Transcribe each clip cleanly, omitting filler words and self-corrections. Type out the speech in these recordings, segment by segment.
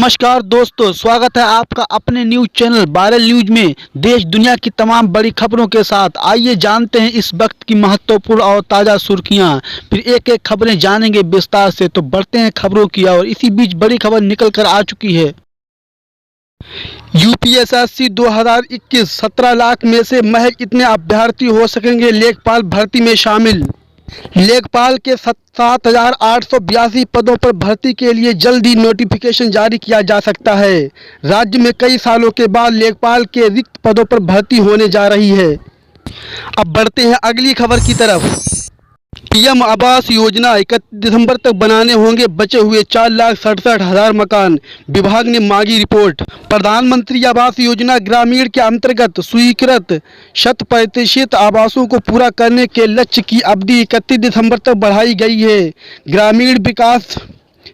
नमस्कार दोस्तों, स्वागत है आपका अपने न्यूज चैनल वायरल न्यूज में देश दुनिया की तमाम बड़ी खबरों के साथ। आइए जानते हैं इस वक्त की महत्वपूर्ण और ताज़ा सुर्खियां। फिर एक एक खबरें जानेंगे विस्तार से। तो बढ़ते हैं खबरों की ओर। इसी बीच बड़ी खबर निकल कर आ चुकी है। यूपीएससी 2021 17 लाख में से महज इतने अभ्यर्थी हो सकेंगे लेखपाल भर्ती में शामिल। लेखपाल के 7,882 पदों पर भर्ती के लिए जल्द ही नोटिफिकेशन जारी किया जा सकता है। राज्य में कई सालों के बाद लेखपाल के रिक्त पदों पर भर्ती होने जा रही है। अब बढ़ते हैं अगली खबर की तरफ। पीएम आवास योजना 31 दिसंबर तक बनाने होंगे बचे हुए 4,67,000 मकान। विभाग ने मांगी रिपोर्ट। प्रधानमंत्री आवास योजना ग्रामीण के अंतर्गत स्वीकृत 100% आवासों को पूरा करने के लक्ष्य की अवधि 31 दिसंबर तक बढ़ाई गई है। ग्रामीण विकास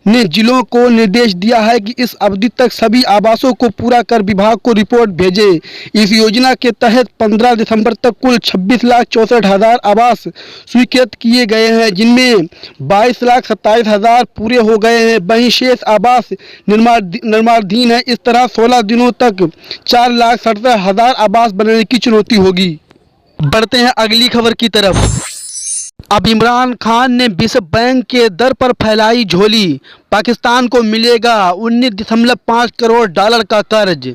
ने जिलों को निर्देश दिया है कि इस अवधि तक सभी आवासों को पूरा कर विभाग को रिपोर्ट भेजे। इस योजना के तहत 15 दिसंबर तक कुल 26,64,000 आवास स्वीकृत किए गए हैं, जिनमें 22,27,000 पूरे हो गए हैं। वहीं शेष आवास निर्माणाधीन है। इस तरह 16 दिनों तक 4,67,000 आवास बनाने की चुनौती होगी। बढ़ते हैं अगली खबर की तरफ। अब इमरान खान ने विश्व बैंक के दर पर फैलाई झोली। पाकिस्तान को मिलेगा 19.5 करोड़ डॉलर का कर्ज।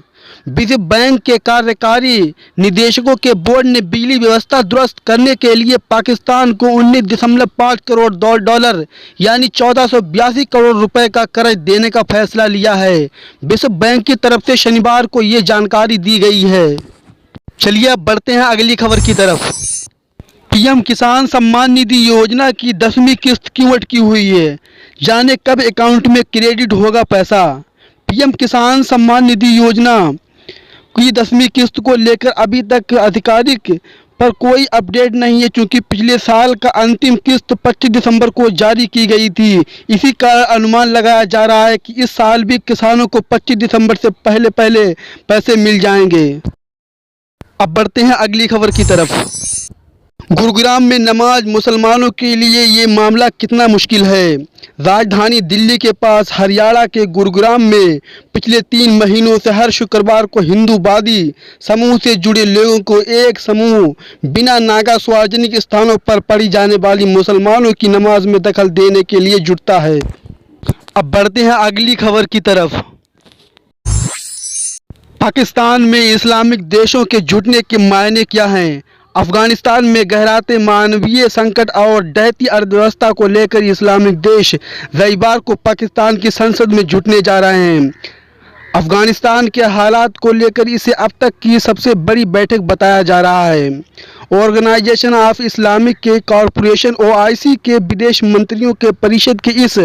विश्व बैंक के कार्यकारी निदेशकों के बोर्ड ने बिजली व्यवस्था दुरुस्त करने के लिए पाकिस्तान को 19.5 करोड़ डॉलर यानी 1482 करोड़ रुपए का कर्ज देने का फैसला लिया है। विश्व बैंक की तरफ से शनिवार को ये जानकारी दी गई है। चलिए अब बढ़ते हैं अगली खबर की तरफ। पीएम किसान सम्मान निधि योजना की 10वीं किस्त क्यों अटकी हुई है? जाने कब अकाउंट में क्रेडिट होगा पैसा। पीएम किसान सम्मान निधि योजना की 10वीं किस्त को लेकर अभी तक आधिकारिक पर कोई अपडेट नहीं है, क्योंकि पिछले साल का अंतिम किस्त 25 दिसंबर को जारी की गई थी। इसी का अनुमान लगाया जा रहा है कि इस साल भी किसानों को 25 दिसंबर से पहले पैसे मिल जाएंगे। अब बढ़ते हैं अगली खबर की तरफ। गुरुग्राम में नमाज मुसलमानों के लिए ये मामला कितना मुश्किल है। राजधानी दिल्ली के पास हरियाणा के गुरुग्राम में पिछले 3 महीनों से हर शुक्रवार को हिंदूवादी समूह से जुड़े लोगों को एक समूह बिना नागा सार्वजनिक स्थानों पर पढ़ी जाने वाली मुसलमानों की नमाज में दखल देने के लिए जुटता है। अब बढ़ते हैं अगली खबर की तरफ। पाकिस्तान में इस्लामिक देशों के जुटने के मायने क्या हैं? अफगानिस्तान में गहराते मानवीय संकट और डहती अर्थव्यवस्था को लेकर इस्लामिक देश रविवार को पाकिस्तान की संसद में जुटने जा रहे हैं। अफगानिस्तान के हालात को लेकर इसे अब तक की सबसे बड़ी बैठक बताया जा रहा है। ऑर्गेनाइजेशन ऑफ इस्लामिक के कॉरपोरेशन OIC के विदेश मंत्रियों के परिषद के इस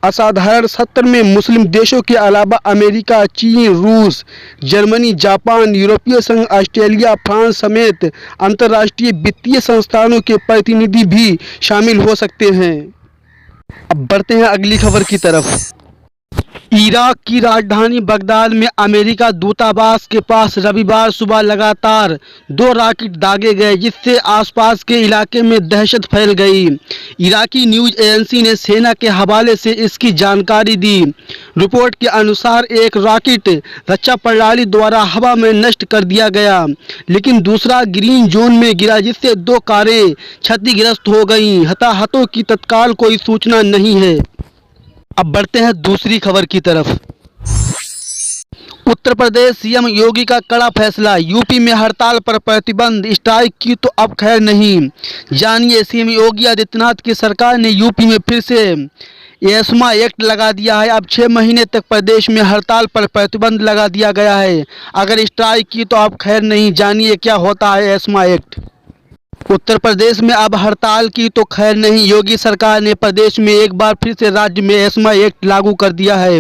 असाधारण सत्र में मुस्लिम देशों के अलावा अमेरिका, चीन, रूस, जर्मनी, जापान, यूरोपीय संघ, ऑस्ट्रेलिया, फ्रांस समेत अंतर्राष्ट्रीय वित्तीय संस्थानों के प्रतिनिधि भी शामिल हो सकते हैं। अब बढ़ते हैं अगली खबर की तरफ। इराक की राजधानी बगदाद में अमेरिका दूतावास के पास रविवार सुबह लगातार 2 रॉकेट दागे गए, जिससे आसपास के इलाके में दहशत फैल गई। इराकी न्यूज़ एजेंसी ने सेना के हवाले से इसकी जानकारी दी। रिपोर्ट के अनुसार एक रॉकेट रक्षा प्रणाली द्वारा हवा में नष्ट कर दिया गया, लेकिन दूसरा ग्रीन जोन में गिरा, जिससे 2 कारें क्षतिग्रस्त हो गईं। हताहतों की तत्काल कोई सूचना नहीं है। अब बढ़ते हैं दूसरी खबर की तरफ। उत्तर प्रदेश सीएम योगी का कड़ा फैसला। यूपी में हड़ताल पर प्रतिबंध, स्ट्राइक की तो अब खैर नहीं। जानिए, सीएम योगी आदित्यनाथ की सरकार ने यूपी में फिर से एस्मा एक्ट लगा दिया है। अब 6 महीने तक प्रदेश में हड़ताल पर प्रतिबंध लगा दिया गया है। अगर स्ट्राइक की तो अब खैर नहीं। जानिए क्या होता है एस्मा एक्ट। उत्तर प्रदेश में अब हड़ताल की तो खैर नहीं। योगी सरकार ने प्रदेश में एक बार फिर से राज्य में एस्मा एक्ट लागू कर दिया है।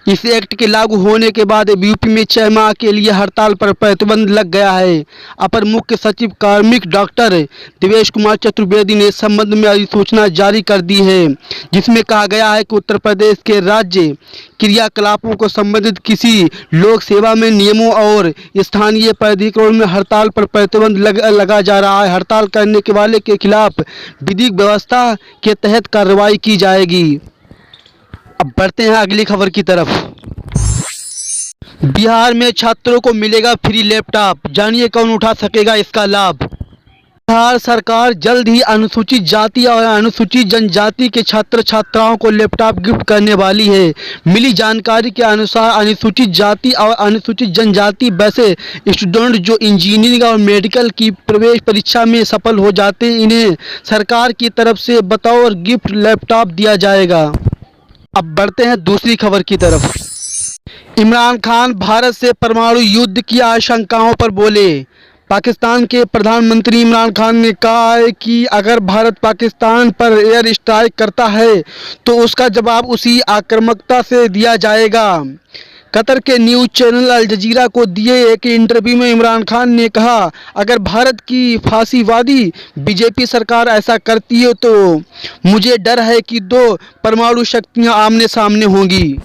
इस एक्ट के लागू होने के बाद यूपी में 6 माह के लिए हड़ताल पर प्रतिबंध लग गया है। अपर मुख्य सचिव कार्मिक डॉक्टर देवेश कुमार चतुर्वेदी ने इस संबंध में अधिसूचना जारी कर दी है, जिसमें कहा गया है कि उत्तर प्रदेश के राज्य क्रियाकलापों को संबंधित किसी लोक सेवा में नियमों और स्थानीय प्राधिकरण में हड़ताल पर प्रतिबंध लगा जा रहा है। हड़ताल करने के वाले के खिलाफ विधिक व्यवस्था के तहत कार्रवाई की जाएगी। अब बढ़ते हैं अगली खबर की तरफ। बिहार में छात्रों को मिलेगा फ्री लैपटॉप, जानिए कौन उठा सकेगा इसका लाभ। बिहार सरकार जल्द ही अनुसूचित जाति और अनुसूचित जनजाति के छात्र छात्राओं को लैपटॉप गिफ्ट करने वाली है। मिली जानकारी के अनुसार अनुसूचित जाति और अनुसूचित जनजाति वैसे स्टूडेंट जो इंजीनियरिंग और मेडिकल की प्रवेश परीक्षा में सफल हो जाते हैं, इन्हें सरकार की तरफ से बतौर गिफ्ट लैपटॉप दिया जाएगा। अब बढ़ते हैं दूसरी खबर की तरफ। इमरान खान भारत से परमाणु युद्ध की आशंकाओं पर बोले। पाकिस्तान के प्रधानमंत्री इमरान खान ने कहा है कि अगर भारत पाकिस्तान पर एयर स्ट्राइक करता है तो उसका जवाब उसी आक्रामकता से दिया जाएगा। कतर के न्यूज़ चैनल अल जजीरा को दिए एक इंटरव्यू में इमरान खान ने कहा, अगर भारत की फासीवादी बीजेपी सरकार ऐसा करती है तो मुझे डर है कि दो परमाणु शक्तियां आमने सामने होंगी।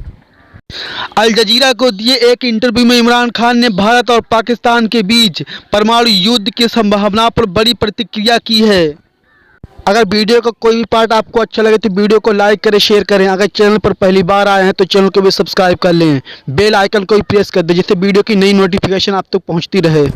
अल जजीरा को दिए एक इंटरव्यू में इमरान खान ने भारत और पाकिस्तान के बीच परमाणु युद्ध की संभावना पर बड़ी प्रतिक्रिया की है। अगर वीडियो का कोई भी पार्ट आपको अच्छा लगे तो वीडियो को लाइक करें, शेयर करें। अगर चैनल पर पहली बार आए हैं तो चैनल को भी सब्सक्राइब कर लें, बेल आइकन को भी प्रेस कर दें जिससे वीडियो की नई नोटिफिकेशन आप तक पहुंचती रहे।